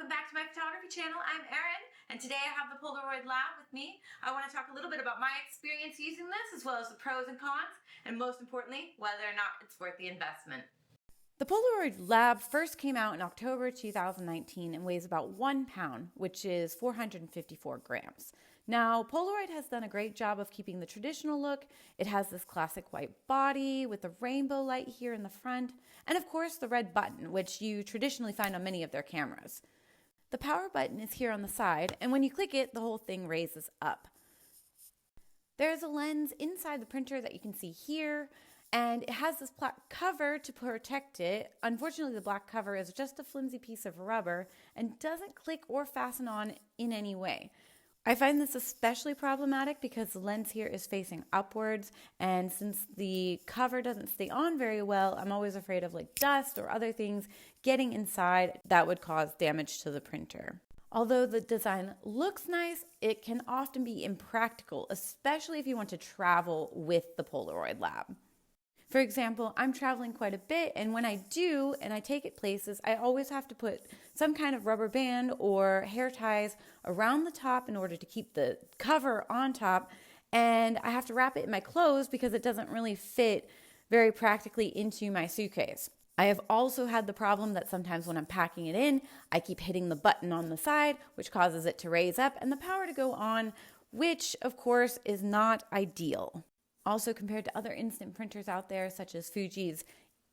welcome back to my photography channel. I'm Erin, and today I have the Polaroid Lab with me. I want to talk a little bit about my experience using this, as well as the pros and cons, and most importantly, whether or not it's worth the investment. The Polaroid Lab first came out in October 2019 and weighs about 1 pound, which is 454 grams. Now, Polaroid has done a great job of keeping the traditional look. It has this classic white body with a rainbow light here in the front, and of course the red button, which you traditionally find on many of their cameras. The power button is here on the side, and when you click it, the whole thing raises up. There is a lens inside the printer that you can see here, and it has this black cover to protect it. Unfortunately, the black cover is just a flimsy piece of rubber and doesn't click or fasten on in any way. I find this especially problematic because the lens here is facing upwards, and since the cover doesn't stay on very well, I'm always afraid of like dust or other things getting inside that would cause damage to the printer. Although the design looks nice, it can often be impractical, especially if you want to travel with the Polaroid Lab. For example, I'm traveling quite a bit, and when I do and I take it places, I always have to put some kind of rubber band or hair ties around the top in order to keep the cover on top, and I have to wrap it in my clothes because it doesn't really fit very practically into my suitcase. I have also had the problem that sometimes when I'm packing it in, I keep hitting the button on the side, which causes it to raise up and the power to go on, which of course is not ideal. Also, compared to other instant printers out there, such as Fuji's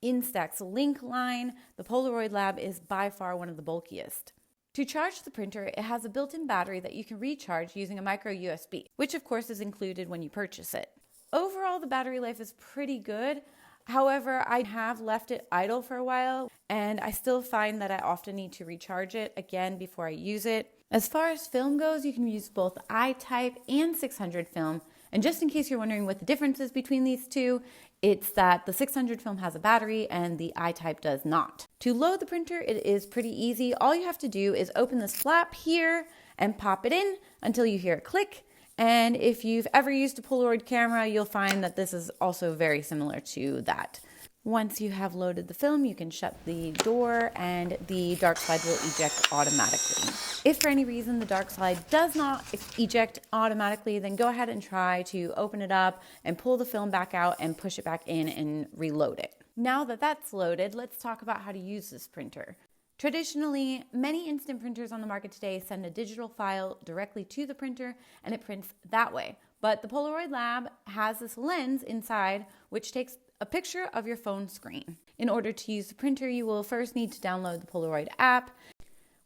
Instax Link line, the Polaroid Lab is by far one of the bulkiest. To charge the printer, it has a built-in battery that you can recharge using a micro USB, which of course is included when you purchase it. Overall, the battery life is pretty good. However, I have left it idle for a while, and I still find that I often need to recharge it again before I use it. As far as film goes, you can use both I-type and 600 film. And just in case you're wondering what the difference is between these two, it's that the 600 film has a battery and the I-type does not. To load the printer, it is pretty easy. All you have to do is open this flap here and pop it in until you hear a click. And if you've ever used a Polaroid camera, you'll find that this is also very similar to that. Once you have loaded the film, you can shut the door and the dark slide will eject automatically. If for any reason the dark slide does not eject automatically, then go ahead and try to open it up and pull the film back out and push it back in and reload it. Now that that's loaded, let's talk about how to use this printer. Traditionally, many instant printers on the market today send a digital file directly to the printer and it prints that way. But the Polaroid Lab has this lens inside which takes a picture of your phone screen. In order to use the printer, you will first need to download the Polaroid app.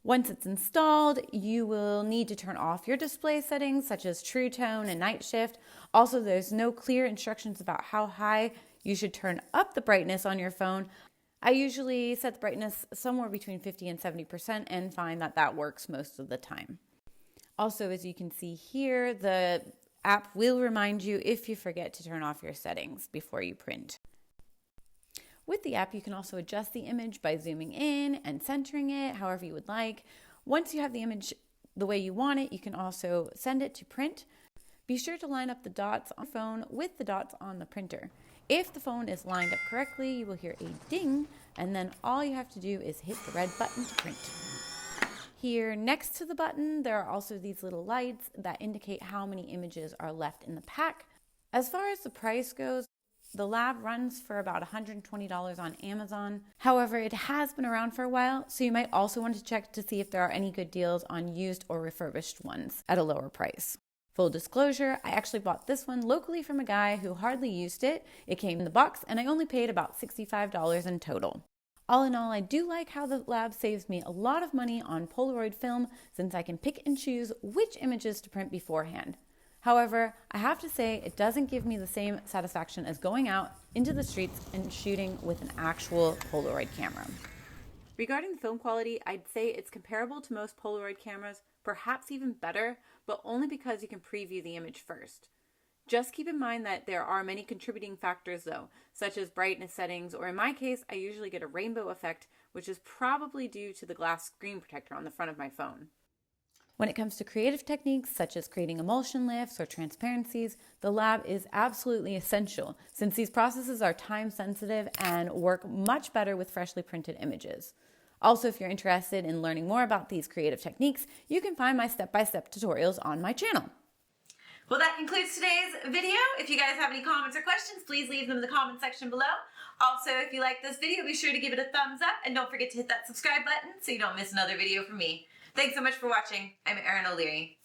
Once it's installed, you will need to turn off your display settings such as True Tone and Night Shift. Also, there's no clear instructions about how high you should turn up the brightness on your phone. I usually set the brightness somewhere between 50 and 70% and find that that works most of the time. Also, as you can see here, the app will remind you if you forget to turn off your settings before you print. With the app, you can also adjust the image by zooming in and centering it however you would like. Once you have the image the way you want it, you can also send it to print. Be sure to line up the dots on the phone with the dots on the printer. If the phone is lined up correctly, you will hear a ding, and then all you have to do is hit the red button to print. Here next to the button, there are also these little lights that indicate how many images are left in the pack. As far as the price goes, the Lab runs for about $120 on Amazon. However, it has been around for a while, so you might also want to check to see if there are any good deals on used or refurbished ones at a lower price. Full disclosure, I actually bought this one locally from a guy who hardly used it. It came in the box and I only paid about $65 in total. All in all, I do like how the Lab saves me a lot of money on Polaroid film since I can pick and choose which images to print beforehand. However, I have to say it doesn't give me the same satisfaction as going out into the streets and shooting with an actual Polaroid camera. Regarding the film quality, I'd say it's comparable to most Polaroid cameras, perhaps even better, but only because you can preview the image first. Just keep in mind that there are many contributing factors though, such as brightness settings, or in my case, I usually get a rainbow effect, which is probably due to the glass screen protector on the front of my phone. When it comes to creative techniques, such as creating emulsion lifts or transparencies, the Lab is absolutely essential, since these processes are time sensitive and work much better with freshly printed images. Also, if you're interested in learning more about these creative techniques, you can find my step-by-step tutorials on my channel. Well, that concludes today's video. If you guys have any comments or questions, please leave them in the comment section below. Also, if you like this video, be sure to give it a thumbs up and don't forget to hit that subscribe button so you don't miss another video from me. Thanks so much for watching. I'm Erin O'Leary.